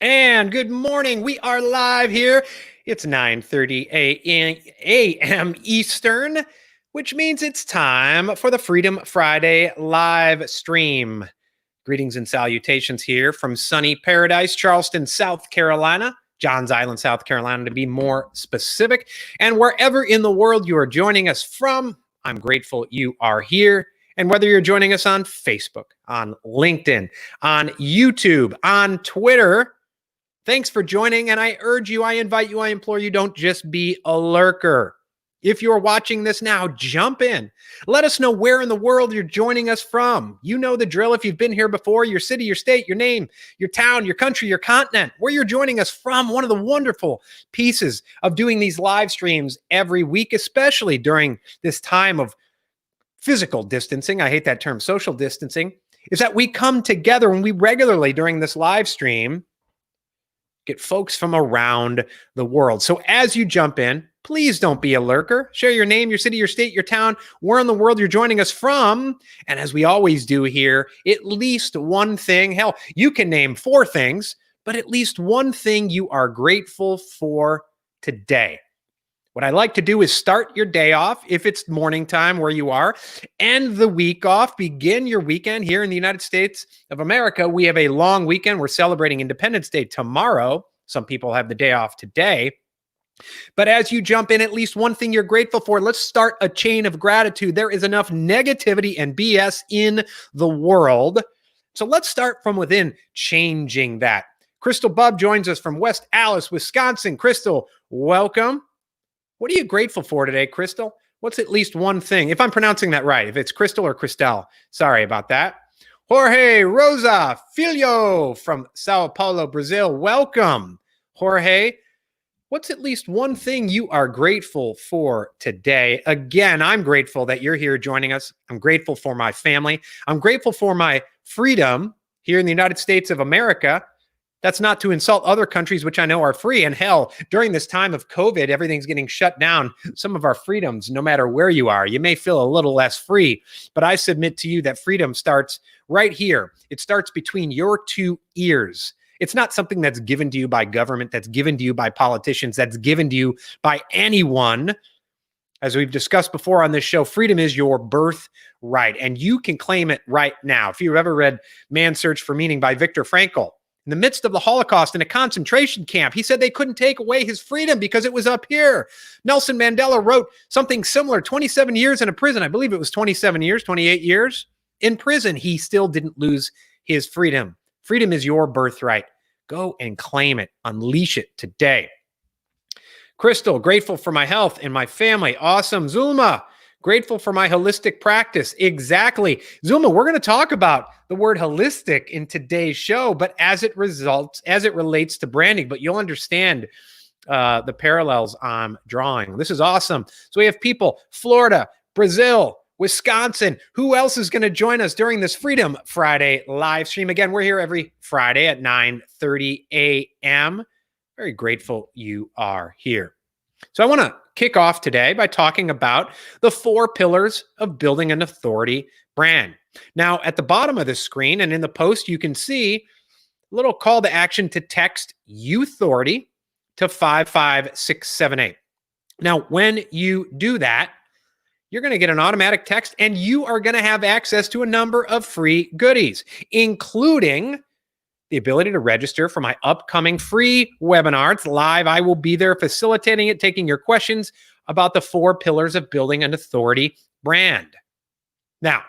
And good morning. We are live here. It's 9:30 a.m. Eastern, which means it's time for the Freedom Friday live stream. Greetings and salutations here from sunny paradise, Charleston, South Carolina, Johns Island, South Carolina, to be more specific. And wherever in the world you are joining us from, I'm grateful you are here. And whether you're joining us on Facebook, on LinkedIn, on YouTube, on Twitter, thanks for joining. And I urge you, I invite you, I implore you, don't just be a lurker. If you're watching this now, jump in. Let us know where in the world you're joining us from. You know the drill if you've been here before, your city, your state, your name, your town, your country, your continent, where you're joining us from. One of the wonderful pieces of doing these live streams every week, especially during this time of physical distancing, I hate that term, social distancing, is that we come together and we regularly during this live stream get folks from around the world. So as you jump in, please don't be a lurker. Share your name, your city, your state, your town, where in the world you're joining us from. And as we always do here, at least one thing, hell, you can name 4 things, but at least one thing you are grateful for today. What I like to do is start your day off, if it's morning time where you are, end the week off, begin your weekend here in the United States of America. We have a long weekend. We're celebrating Independence Day tomorrow. Some people have the day off today. But as you jump in, at least one thing you're grateful for. Let's start a chain of gratitude. There is enough negativity and BS in the world. So let's start from within, changing that. Crystal Bubb joins us from West Allis, Wisconsin. Crystal, welcome. What are you grateful for today, Crystal? What's at least one thing? If I'm pronouncing that right, if it's Crystal or Cristel, sorry about that. Jorge Rosa Filho from Sao Paulo, Brazil. Welcome, Jorge. What's at least one thing you are grateful for today? Again, I'm grateful that you're here joining us. I'm grateful for my family. I'm grateful for my freedom here in the United States of America. That's not to insult other countries, which I know are free. And hell, during this time of COVID, everything's getting shut down. Some of our freedoms, no matter where you are, you may feel a little less free. But I submit to you that freedom starts right here. It starts between your 2 ears. It's not something that's given to you by government, that's given to you by politicians, that's given to you by anyone. As we've discussed before on this show, freedom is your birthright, and you can claim it right now. If you've ever read Man's Search for Meaning by Viktor Frankl, in the midst of the Holocaust in a concentration camp, he said they couldn't take away his freedom because it was up here. Nelson Mandela wrote something similar, 27 years in a prison. I believe it was 27 years, 28 years in prison. He still didn't lose his freedom. Freedom is your birthright. Go and claim it. Unleash it today. Crystal, grateful for my health and my family. Awesome. Zulma, grateful for my holistic practice. Exactly. Zulma, we're going to talk about the word holistic in today's show, but as it relates to branding, but you'll understand the parallels I'm drawing. This is awesome. So we have people, Florida, Brazil, Wisconsin. Who else is going to join us during this Freedom Friday live stream? Again, we're here every Friday at 9:30 a.m. Very grateful you are here. So I want to kick off today by talking about the 4 pillars of building an authority brand. Now, at the bottom of the screen and in the post, you can see a little call to action to text YOUTHORITY to 55678. Now, when you do that, you're going to get an automatic text and you are going to have access to a number of free goodies, including the ability to register for my upcoming free webinar. It's live. I will be there facilitating it, taking your questions about the 4 pillars of building an authority brand. Now,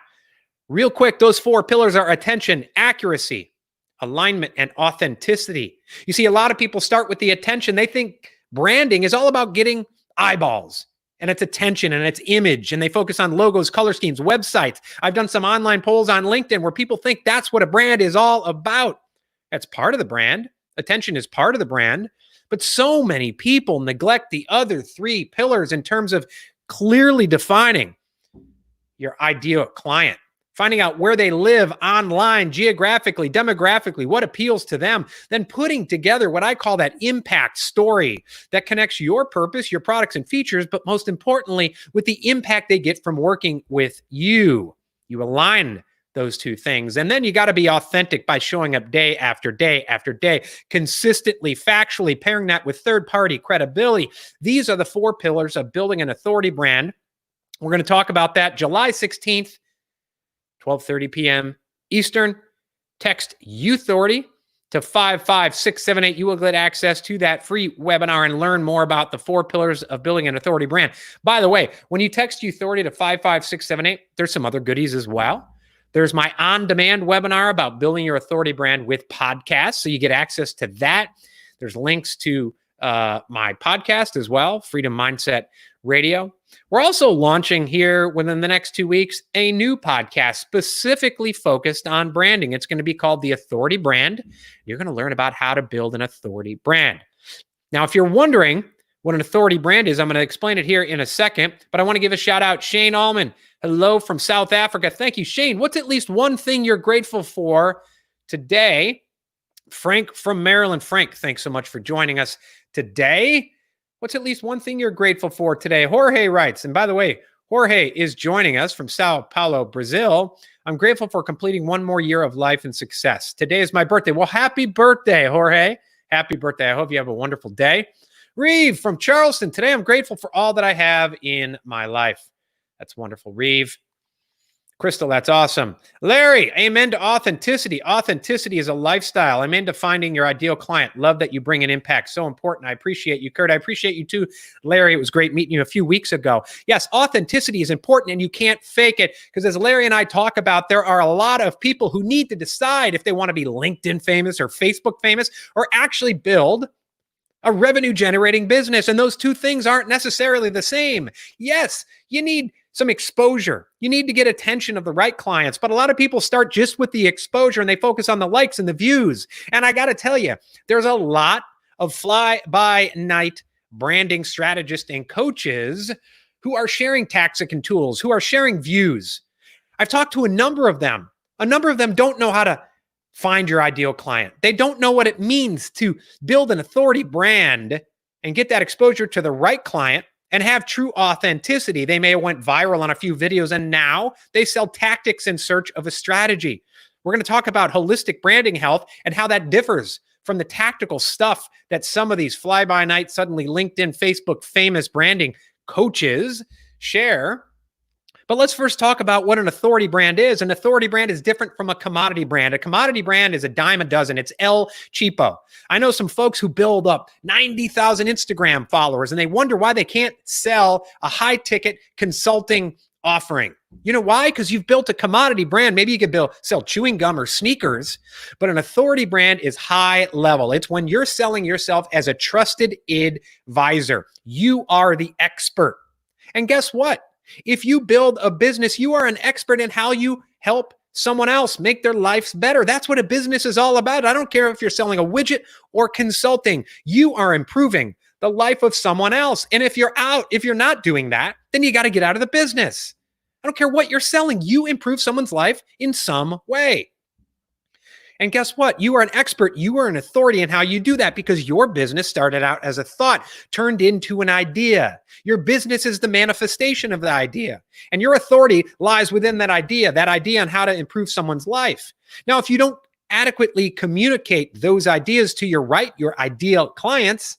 real quick, those 4 pillars are attention, accuracy, alignment, and authenticity. You see, a lot of people start with the attention. They think branding is all about getting eyeballs and its attention and its image, and they focus on logos, color schemes, websites. I've done some online polls on LinkedIn where people think that's what a brand is all about. That's part of the brand. Attention is part of the brand. But so many people neglect the other 3 pillars in terms of clearly defining your ideal client, finding out where they live online, geographically, demographically, what appeals to them, then putting together what I call that impact story that connects your purpose, your products and features, but most importantly, with the impact they get from working with you. You align those two things. And then you got to be authentic by showing up day after day after day, consistently, factually, pairing that with third-party credibility. These are the 4 pillars of building an authority brand. We're going to talk about that July 16th, 12:30 p.m. Eastern. Text YOUTHORITY to 55678. You will get access to that free webinar and learn more about the 4 pillars of building an authority brand. By the way, when you text YOUTHORITY to 55678, there's some other goodies as well. There's my on-demand webinar about building your authority brand with podcasts, so you get access to that. There's links to my podcast as well, Freedom Mindset Radio. We're also launching here within the next 2 weeks a new podcast specifically focused on branding. It's going to be called The Authority Brand. You're going to learn about how to build an authority brand. Now, if you're wondering what an authority brand is, I'm going to explain it here in a second, but I want to give a shout out. Shane Allman, hello from South Africa. Thank you, Shane. What's at least one thing you're grateful for today? Frank from Maryland. Frank, thanks so much for joining us today. What's at least one thing you're grateful for today? Jorge writes, and by the way, Jorge is joining us from Sao Paulo, Brazil. I'm grateful for completing one more year of life and success. Today is my birthday. Well, happy birthday, Jorge. Happy birthday. I hope you have a wonderful day. Reeve from Charleston. Today, I'm grateful for all that I have in my life. That's wonderful, Reeve. Crystal, that's awesome. Larry, amen to authenticity. Authenticity is a lifestyle. I'm into finding your ideal client. Love that you bring an impact. So important. I appreciate you, Kurt. I appreciate you too, Larry. It was great meeting you a few weeks ago. Yes, authenticity is important and you can't fake it because as Larry and I talk about, there are a lot of people who need to decide if they want to be LinkedIn famous or Facebook famous or actually build a revenue generating business. And those two things aren't necessarily the same. Yes, you need some exposure. You need to get attention of the right clients, but a lot of people start just with the exposure and they focus on the likes and the views. And I got to tell you, there's a lot of fly-by-night branding strategists and coaches who are sharing tactics and tools, who are sharing views. I've talked to a number of them. A number of them don't know how to find your ideal client. They don't know what it means to build an authority brand and get that exposure to the right client and have true authenticity. They may have went viral on a few videos and now they sell tactics in search of a strategy. We're going to talk about holistic branding health and how that differs from the tactical stuff that some of these fly-by-night, suddenly LinkedIn, Facebook famous branding coaches share. But let's first talk about what an authority brand is. An authority brand is different from a commodity brand. A commodity brand is a dime a dozen. It's El Cheapo. I know some folks who build up 90,000 Instagram followers and they wonder why they can't sell a high-ticket consulting offering. You know why? Because you've built a commodity brand. Maybe you could sell chewing gum or sneakers, but an authority brand is high level. It's when you're selling yourself as a trusted advisor. You are the expert. And guess what? If you build a business, you are an expert in how you help someone else make their lives better. That's what a business is all about. I don't care if you're selling a widget or consulting. You are improving the life of someone else. And if you're not doing that, then you got to get out of the business. I don't care what you're selling. You improve someone's life in some way. And guess what? You are an expert. You are an authority in how you do that because your business started out as a thought, turned into an idea. Your business is the manifestation of the idea. And your authority lies within that idea on how to improve someone's life. Now, if you don't adequately communicate those ideas to your ideal clients,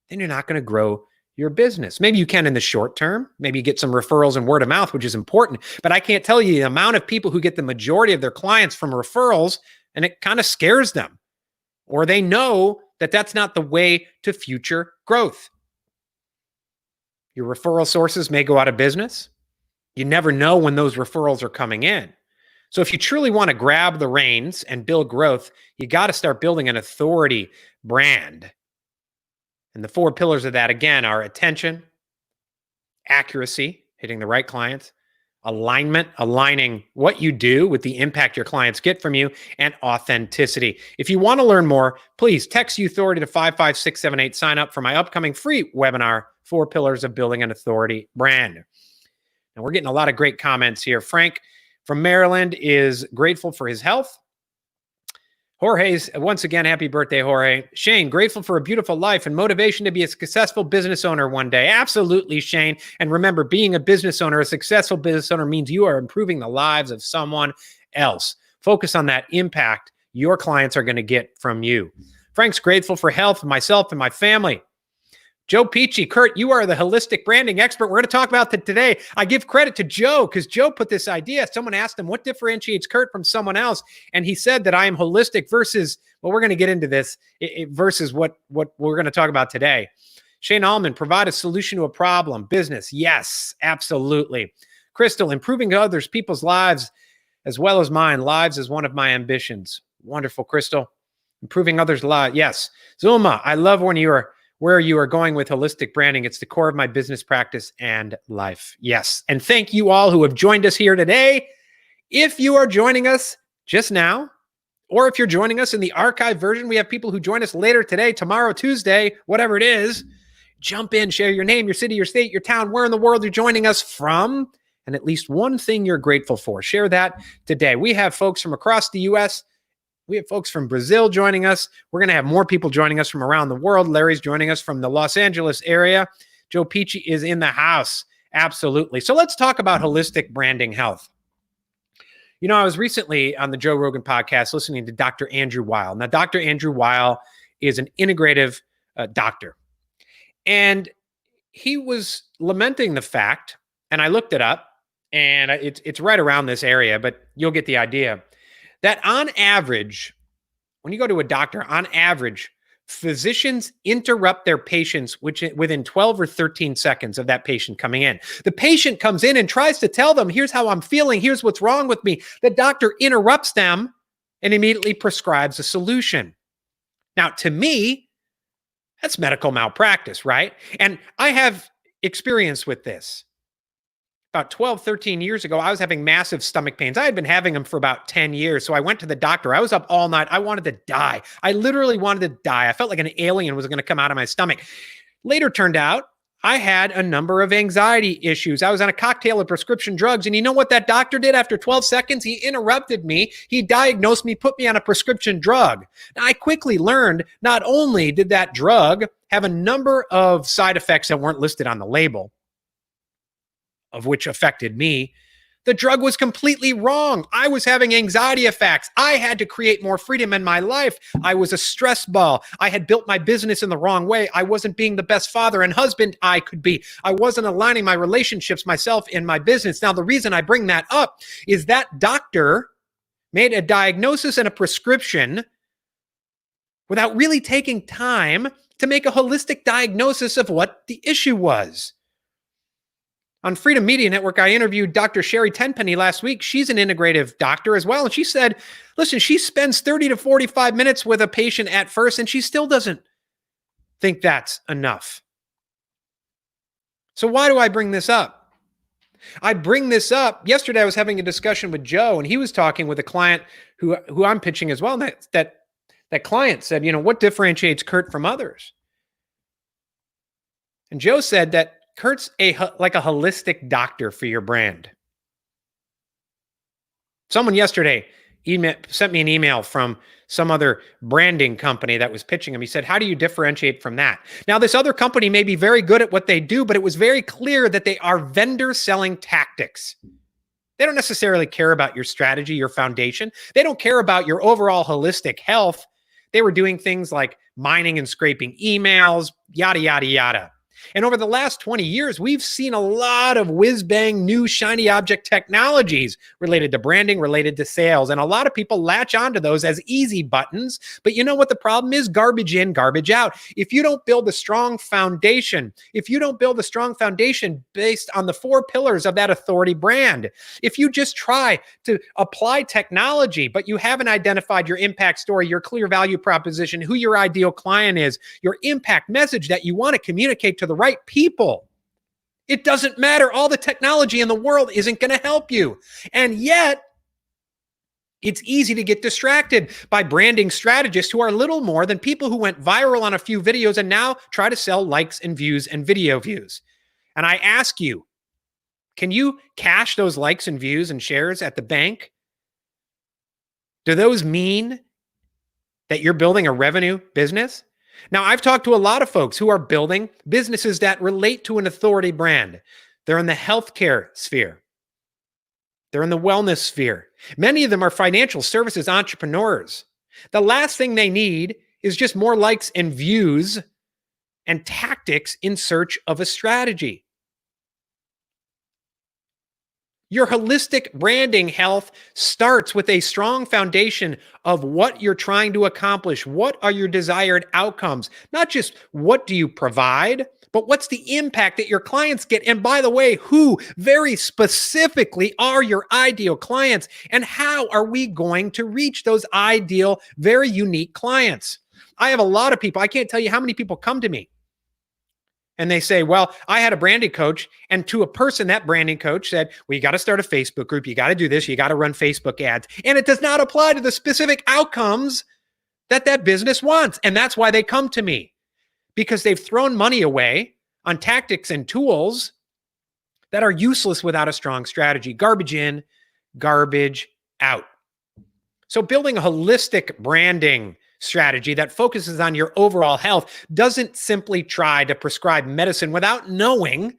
then you're not going to grow your business. Maybe you can in the short term. Maybe you get some referrals and word of mouth, which is important. But I can't tell you the amount of people who get the majority of their clients from referrals, and it kind of scares them. Or they know that that's not the way to future growth. Your referral sources may go out of business. You never know when those referrals are coming in. So if you truly want to grab the reins and build growth, you got to start building an authority brand. And the 4 pillars of that, again, are attention, accuracy, hitting the right clients, alignment, aligning what you do with the impact your clients get from you, and authenticity. If you want to learn more, please text YOUTHORITY to 55678. Sign up for my upcoming free webinar, 4 Pillars of Building an Authority Brand. And we're getting a lot of great comments here. Frank from Maryland is grateful for his health. Jorge's, once again, happy birthday, Jorge. Shane, grateful for a beautiful life and motivation to be a successful business owner one day. Absolutely, Shane. And remember, being a business owner, a successful business owner means you are improving the lives of someone else. Focus on that impact your clients are going to get from you. Frank's grateful for health, myself, and my family. Joe Peachy, Kurt, you are the holistic branding expert. We're going to talk about that today. I give credit to Joe because Joe put this idea. Someone asked him what differentiates Kurt from someone else. And he said that I am holistic versus, well, we're going to get into this, versus what we're going to talk about today. Shane Allman, provide a solution to a problem. Business, yes, absolutely. Crystal, improving others, people's lives as well as mine. Lives is one of my ambitions. Wonderful, Crystal. Improving others' lives, yes. Zulma, I love when you are where you are going with holistic branding. It's the core of my business practice and life. Yes. And thank you all who have joined us here today. If you are joining us just now, or if you're joining us in the archive version, we have people who join us later today, tomorrow, Tuesday, whatever it is. Jump in, share your name, your city, your state, your town, where in the world you're joining us from, and at least one thing you're grateful for. Share that today. We have folks from across the U.S., we have folks from Brazil joining us. We're going to have more people joining us from around the world. Larry's joining us from the Los Angeles area. Joe Peachy is in the house. Absolutely. So let's talk about holistic branding health. You know, I was recently on the Joe Rogan podcast listening to Dr. Andrew Weil. Now, Dr. Andrew Weil is an integrative doctor. And he was lamenting the fact, and I looked it up, and it's right around this area, but you'll get the idea, that on average, when you go to a doctor, on average, physicians interrupt their patients within 12 or 13 seconds of that patient coming in. The patient comes in and tries to tell them, here's how I'm feeling, here's what's wrong with me. The doctor interrupts them and immediately prescribes a solution. Now, to me, that's medical malpractice, right? And I have experience with this. About 12, 13 years ago, I was having massive stomach pains. I had been having them for about 10 years. So I went to the doctor. I was up all night. I wanted to die. I literally wanted to die. I felt like an alien was going to come out of my stomach. Later turned out I had a number of anxiety issues. I was on a cocktail of prescription drugs. And you know what that doctor did after 12 seconds? He interrupted me. He diagnosed me, put me on a prescription drug. Now, I quickly learned not only did that drug have a number of side effects that weren't listed on the label, of which affected me, the drug was completely wrong. I was having anxiety attacks. I had to create more freedom in my life. I was a stress ball. I had built my business in the wrong way. I wasn't being the best father and husband I could be. I wasn't aligning my relationships, myself, in my business. Now, the reason I bring that up is that doctor made a diagnosis and a prescription without really taking time to make a holistic diagnosis of what the issue was. On Freedom Media Network, I interviewed Dr. Sherry Tenpenny last week. She's an integrative doctor as well. And she said, listen, she spends 30 to 45 minutes with a patient at first, and she still doesn't think that's enough. So why do I bring this up? I bring this up. Yesterday, I was having a discussion with Joe, and he was talking with a client who I'm pitching as well. And that client said, you know, what differentiates Kurt from others? And Joe said that Kurt's like a holistic doctor for your brand. Someone yesterday sent me an email from some other branding company that was pitching him. He said, how do you differentiate from that? Now, this other company may be very good at what they do, but it was very clear that they are vendor selling tactics. They don't necessarily care about your strategy, your foundation. They don't care about your overall holistic health. They were doing things like mining and scraping emails, yada, yada, yada. And over the last 20 years, we've seen a lot of whiz-bang new shiny object technologies related to branding, related to sales. And a lot of people latch onto those as easy buttons. But you know what the problem is? Garbage in, garbage out. If you don't build a strong foundation, based on the 4 pillars of that authority brand, if you just try to apply technology, but you haven't identified your impact story, your clear value proposition, who your ideal client is, your impact message that you want to communicate to the right people, it doesn't matter. All the technology in the world isn't going to help you. And yet, it's easy to get distracted by branding strategists who are little more than people who went viral on a few videos and now try to sell likes and views and video views. And I ask you, can you cash those likes and views and shares at the bank? Do those mean that you're building a revenue business? Now, I've talked to a lot of folks who are building businesses that relate to an authority brand. They're in the healthcare sphere. They're in the wellness sphere. Many of them are financial services entrepreneurs. The last thing they need is just more likes and views and tactics in search of a strategy. Your holistic branding health starts with a strong foundation of what you're trying to accomplish. What are your desired outcomes? Not just what do you provide, but what's the impact that your clients get? And by the way, who very specifically are your ideal clients? And how are we going to reach those ideal, very unique clients? I have a lot of people, I can't tell you how many people come to me and they say, well, I had a branding coach, and to a person, that branding coach said, well, you got to start a Facebook group. You got to do this. You got to run Facebook ads. And it does not apply to the specific outcomes that that business wants. And that's why they come to me, because they've thrown money away on tactics and tools that are useless without a strong strategy. Garbage in, garbage out. So building a holistic branding strategy that focuses on your overall health doesn't simply try to prescribe medicine without knowing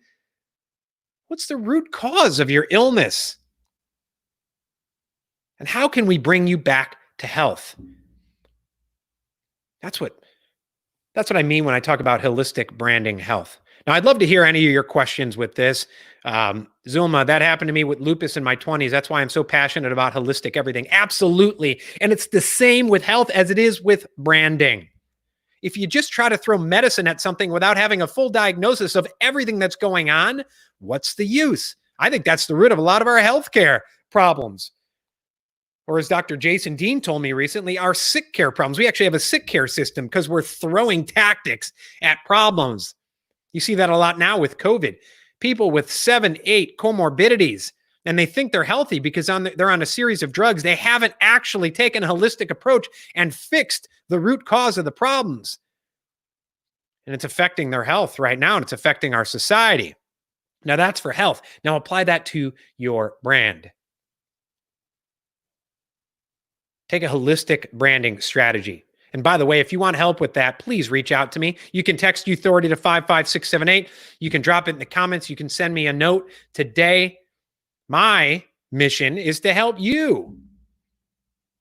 what's the root cause of your illness and how can we bring you back to health. That's what I mean when I talk about holistic branding health. Now, I'd love to hear any of your questions with this. Zulma, that happened to me with lupus in my 20s. That's why I'm so passionate about holistic everything. Absolutely. And it's the same with health as it is with branding. If you just try to throw medicine at something without having a full diagnosis of everything that's going on, what's the use? I think that's the root of a lot of our healthcare problems. Or as Dr. Jason Dean told me recently, our sick care problems. We actually have a sick care system because we're throwing tactics at problems. You see that a lot now with COVID. People with 7, 8 comorbidities, and they think they're healthy because they're on a series of drugs. They haven't actually taken a holistic approach and fixed the root cause of the problems. And it's affecting their health right now, and it's affecting our society. Now, that's for health. Now, apply that to your brand. Take a holistic branding strategy. And by the way, if you want help with that, please reach out to me. You can text YOUTHORITY to 55678. You can drop it in the comments. You can send me a note. Today, my mission is to help you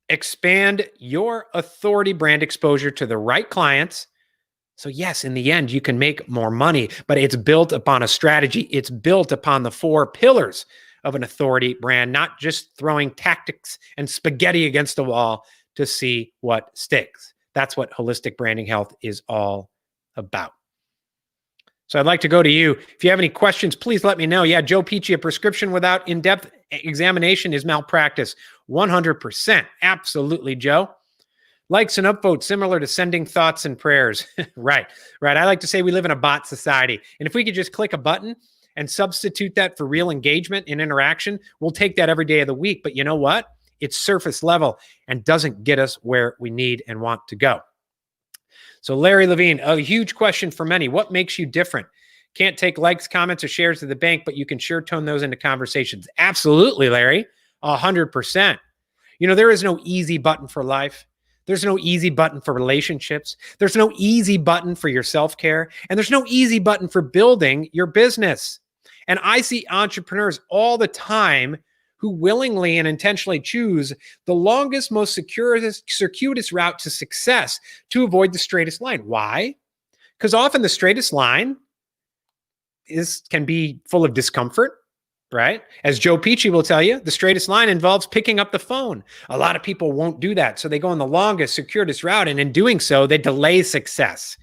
expand your authority brand exposure to the right clients. So yes, in the end, you can make more money, but it's built upon a strategy. It's built upon the 4 pillars of an authority brand, not just throwing tactics and spaghetti against the wall to see what sticks. That's what holistic branding health is all about. So I'd like to go to you. If you have any questions, please let me know. Yeah, Joe Peachy, a prescription without in-depth examination is malpractice. 100%. Absolutely, Joe. Likes and upvotes, similar to sending thoughts and prayers. Right. I like to say we live in a bot society. And if we could just click a button and substitute that for real engagement and interaction, we'll take that every day of the week. But you know what? It's surface level and doesn't get us where we need and want to go. So Larry Levine, a huge question for many. What makes you different? Can't take likes, comments, or shares to the bank, but you can sure tone those into conversations. Absolutely, Larry. 100%. You know, there is no easy button for life. There's no easy button for relationships. There's no easy button for your self-care. And there's no easy button for building your business. And I see entrepreneurs all the time who willingly and intentionally choose the longest, most circuitous route to success to avoid the straightest line. Why? Because often the straightest line can be full of discomfort, right? As Joe Peachy will tell you, the straightest line involves picking up the phone. A lot of people won't do that. So they go on the longest, circuitous route, and in doing so, they delay success.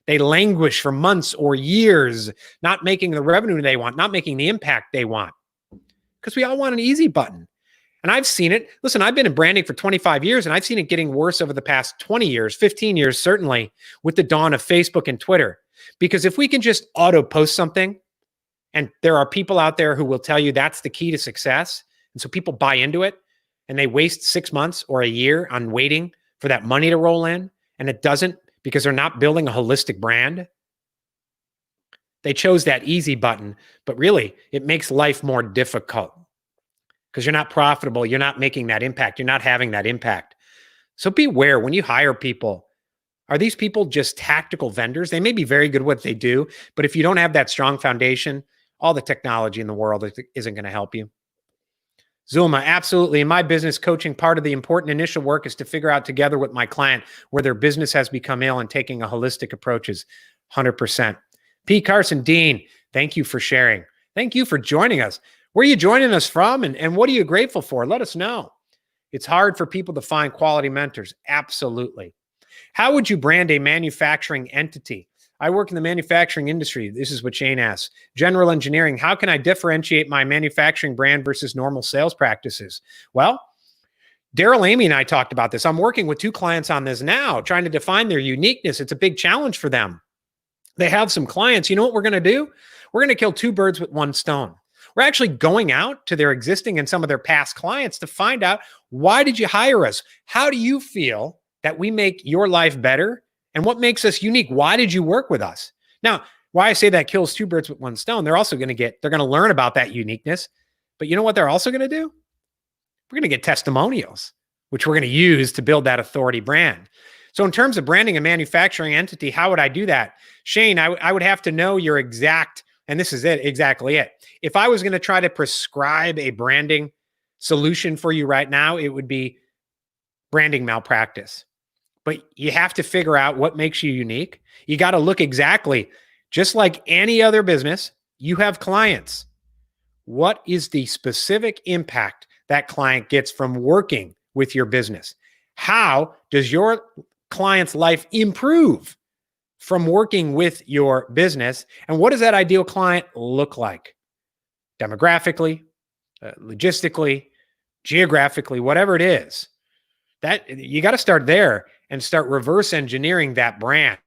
They languish for months or years, not making the revenue they want, not making the impact they want. Because we all want an easy button. And I've seen it. Listen, I've been in branding for 25 years, and I've seen it getting worse over the past 20 years, 15 years, certainly, with the dawn of Facebook and Twitter. Because if we can just auto-post something, and there are people out there who will tell you that's the key to success, and so people buy into it, and they waste 6 months or a year on waiting for that money to roll in, and it doesn't because they're not building a holistic brand. They chose that easy button, but really it makes life more difficult because you're not profitable. You're not making that impact. You're not having that impact. So beware when you hire people. Are these people just tactical vendors? They may be very good at what they do, but if you don't have that strong foundation, all the technology in the world isn't going to help you. Zulma, absolutely. In my business coaching, part of the important initial work is to figure out together with my client where their business has become ill and taking a holistic approach is 100%. P. Carson Dean, thank you for sharing. Thank you for joining us. Where are you joining us from and what are you grateful for? Let us know. It's hard for people to find quality mentors. Absolutely. How would you brand a manufacturing entity? I work in the manufacturing industry. This is what Shane asks. General engineering, how can I differentiate my manufacturing brand versus normal sales practices? Well, Daryl, Amy, and I talked about this. I'm working with 2 clients on this now, trying to define their uniqueness. It's a big challenge for them. They have some clients. You know what we're going to do? We're going to kill 2 birds with 1 stone. We're actually going out to their existing and some of their past clients to find out, why did you hire us? How do you feel that we make your life better? And what makes us unique? Why did you work with us? Now, why I say that kills 2 birds with 1 stone, they're going to learn about that uniqueness. But you know what they're also going to do? We're going to get testimonials, which we're going to use to build that authority brand. So in terms of branding a manufacturing entity, how would I do that? Shane, I would have to know your exact, and this is exactly it. If I was going to try to prescribe a branding solution for you right now, it would be branding malpractice. But you have to figure out what makes you unique. You got to look exactly, just like any other business, you have clients. What is the specific impact that client gets from working with your business? How does your client's life improve from working with your business? And what does that ideal client look like? Demographically, logistically, geographically, whatever it is. That you got to start there and start reverse engineering that brand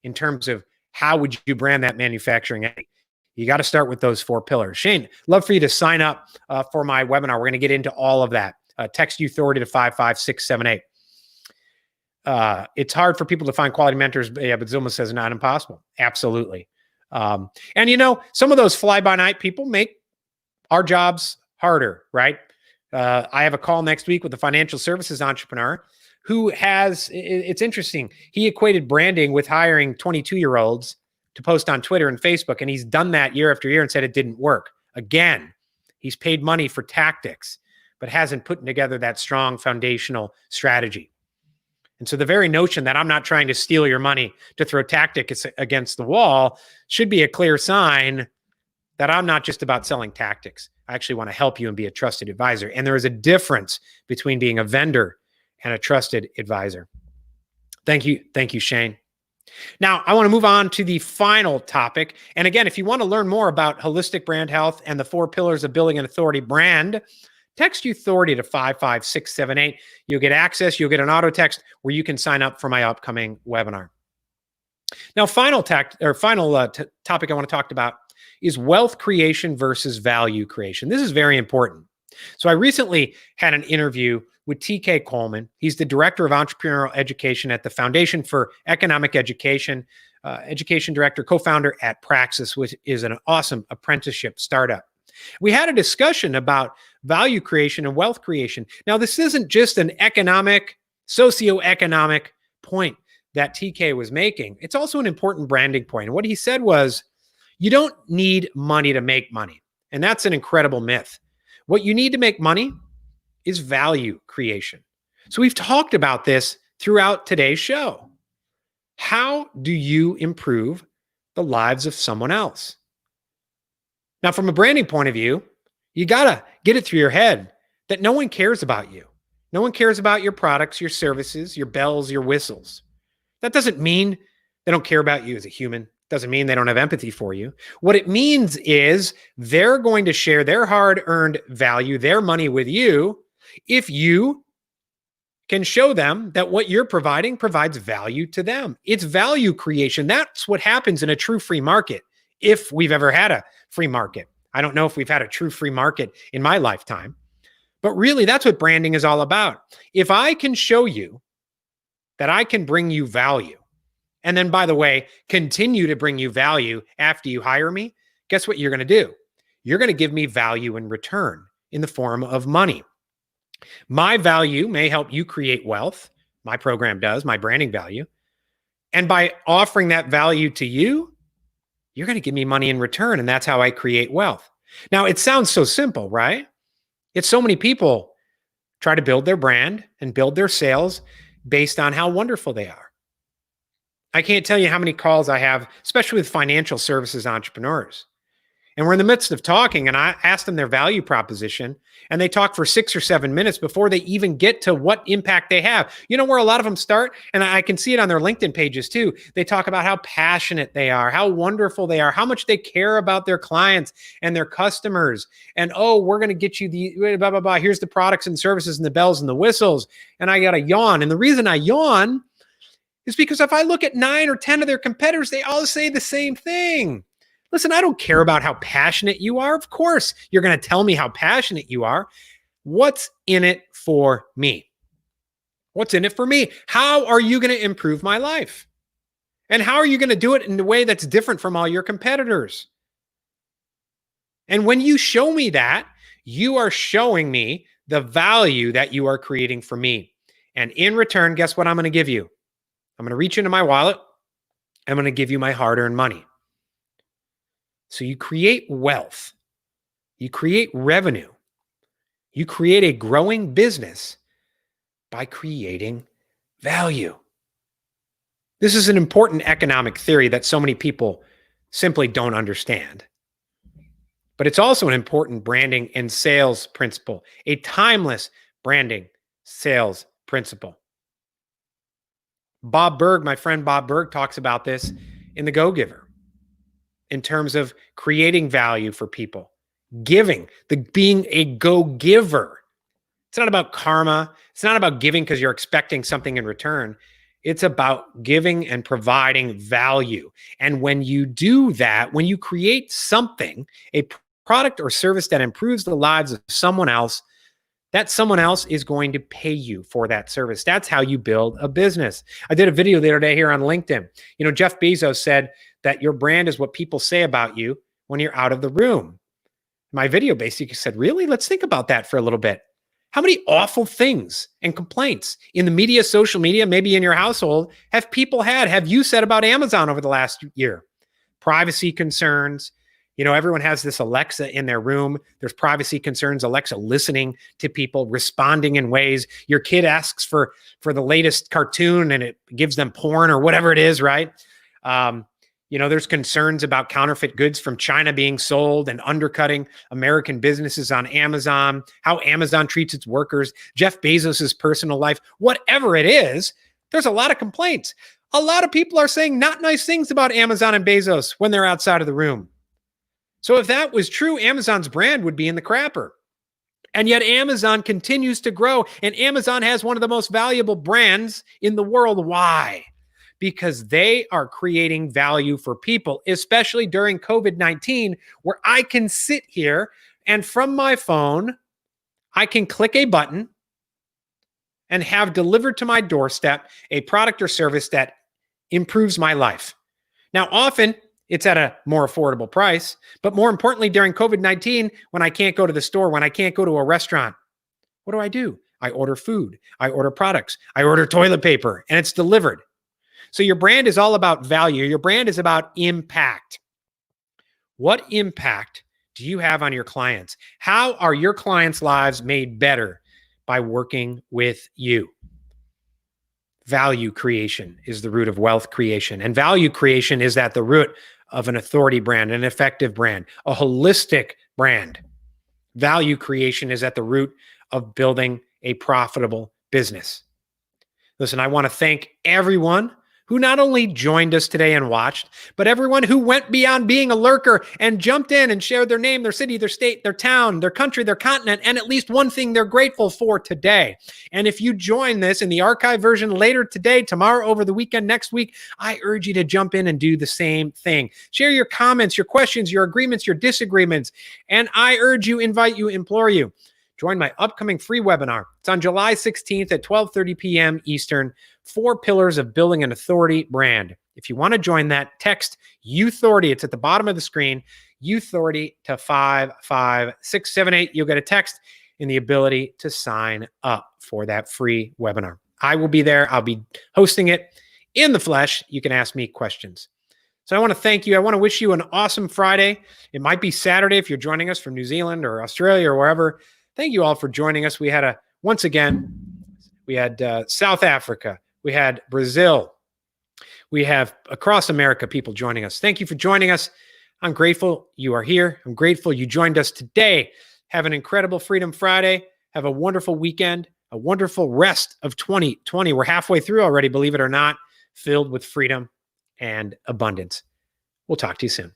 in terms of how would you brand that manufacturing entity. You got to start with those 4 pillars. Shane, love for you to sign up for my webinar. We're going to get into all of that. Text YOUTHORITY to 55678. It's hard for people to find quality mentors. Yeah, but Zulma says not impossible. Absolutely. And you know, some of those fly-by-night people make our jobs harder, right? I have a call next week with a financial services entrepreneur who has, it's interesting. He equated branding with hiring 22-year-olds to post on Twitter and Facebook. And he's done that year after year and said it didn't work. Again, he's paid money for tactics, but hasn't put together that strong foundational strategy. And so the very notion that I'm not trying to steal your money to throw tactics against the wall should be a clear sign that I'm not just about selling tactics. I actually want to help you and be a trusted advisor. And there is a difference between being a vendor and a trusted advisor. Thank you. Thank you, Shane. Now, I want to move on to the final topic. And again, if you want to learn more about holistic brand health and the 4 pillars of building an authority brand, text YOUTHORITY to 55678. You'll get access. You'll get an auto text where you can sign up for my upcoming webinar. Now, final topic I want to talk about is wealth creation versus value creation. This is very important. So I recently had an interview with TK Coleman. He's the Director of Entrepreneurial Education at the Foundation for Economic Education, Education Director, co-founder at Praxis, which is an awesome apprenticeship startup. We had a discussion about value creation and wealth creation. Now, this isn't just an economic, socioeconomic point that TK was making. It's also an important branding point. And what he said was, you don't need money to make money. And that's an incredible myth. What you need to make money is value creation. So we've talked about this throughout today's show. How do you improve the lives of someone else? Now, from a branding point of view, you got to get it through your head that no one cares about you. No one cares about your products, your services, your bells, your whistles. That doesn't mean they don't care about you as a human. Doesn't mean they don't have empathy for you. What it means is they're going to share their hard-earned value, their money with you, if you can show them that what you're providing provides value to them. It's value creation. That's what happens in a true free market, if we've ever had a free market. I don't know if we've had a true free market in my lifetime, but really that's what branding is all about. If I can show you that I can bring you value, and then, by the way, continue to bring you value after you hire me, guess what you're going to do? You're going to give me value in return in the form of money. My value may help you create wealth. My program does, my branding value. And by offering that value to you, you're going to give me money in return. And that's how I create wealth. Now, it sounds so simple, right? It's so many people try to build their brand and build their sales based on how wonderful they are. I can't tell you how many calls I have, especially with financial services entrepreneurs. And we're in the midst of talking, and I asked them their value proposition, and they talk for 6 or 7 minutes before they even get to what impact they have. You know where a lot of them start? And I can see it on their LinkedIn pages too. They talk about how passionate they are, how wonderful they are, how much they care about their clients and their customers. And, oh, we're going to get you the blah, blah, blah. Here's the products and services and the bells and the whistles. And I got to yawn. And the reason I yawn is because if I look at 9 or 10 of their competitors, they all say the same thing. Listen, I don't care about how passionate you are. Of course, you're going to tell me how passionate you are. What's in it for me? What's in it for me? How are you going to improve my life? And how are you going to do it in a way that's different from all your competitors? And when you show me that, you are showing me the value that you are creating for me. And in return, guess what I'm going to give you? I'm going to reach into my wallet. I'm going to give you my hard-earned money. So you create wealth, you create revenue, you create a growing business by creating value. This is an important economic theory that so many people simply don't understand. But it's also an important branding and sales principle, a timeless branding sales principle. Bob Burg, my friend Bob Burg, talks about this in The Go-Giver. In terms of creating value for people, giving, being a go-giver. It's not about karma. It's not about giving because you're expecting something in return. It's about giving and providing value. And when you do that, when you create something, a product or service that improves the lives of someone else, that someone else is going to pay you for that service. That's how you build a business. I did a video the other day here on LinkedIn. You know, Jeff Bezos said that your brand is what people say about you when you're out of the room. My video basically said, really? Let's think about that for a little bit. How many awful things and complaints in the media, social media, maybe in your household, have you said about Amazon over the last year? Privacy concerns. You know, everyone has this Alexa in their room. There's privacy concerns, Alexa listening to people, responding in ways. Your kid asks for the latest cartoon and it gives them porn or whatever it is, right? You know, there's concerns about counterfeit goods from China being sold and undercutting American businesses on Amazon, how Amazon treats its workers, Jeff Bezos's personal life, whatever it is, there's a lot of complaints. A lot of people are saying not nice things about Amazon and Bezos when they're outside of the room. So if that was true, Amazon's brand would be in the crapper. And yet Amazon continues to grow, and Amazon has one of the most valuable brands in the world. Why? Because they are creating value for people, especially during COVID-19, where I can sit here and from my phone, I can click a button and have delivered to my doorstep a product or service that improves my life. Now, often it's at a more affordable price, but more importantly, during COVID-19, when I can't go to the store, when I can't go to a restaurant, what do? I order food, I order products, I order toilet paper, and it's delivered. So your brand is all about value. Your brand is about impact. What impact do you have on your clients? How are your clients' lives made better by working with you? Value creation is the root of wealth creation. And value creation is at the root of an authority brand, an effective brand, a holistic brand. Value creation is at the root of building a profitable business. Listen, I want to thank everyone who not only joined us today and watched, but everyone who went beyond being a lurker and jumped in and shared their name, their city, their state, their town, their country, their continent, and at least one thing they're grateful for today. And if you join this in the archive version later today, tomorrow, over the weekend, next week, I urge you to jump in and do the same thing. Share your comments, your questions, your agreements, your disagreements. And I urge you, invite you, implore you, join my upcoming free webinar. It's on July 16th at 12:30 p.m. Eastern, 4 pillars of building an authority brand. If you want to join that, text YOUTHORITY. It's at the bottom of the screen, YOUTHORITY to 55678. You'll get a text and the ability to sign up for that free webinar. I will be there. I'll be hosting it in the flesh. You can ask me questions. So I want to thank you. I want to wish you an awesome Friday. It might be Saturday if you're joining us from New Zealand or Australia or wherever. Thank you all for joining us. We had once again, we had South Africa. We had Brazil. We have across America people joining us. Thank you for joining us. I'm grateful you are here. I'm grateful you joined us today. Have an incredible Freedom Friday. Have a wonderful weekend, a wonderful rest of 2020. We're halfway through already, believe it or not, filled with freedom and abundance. We'll talk to you soon.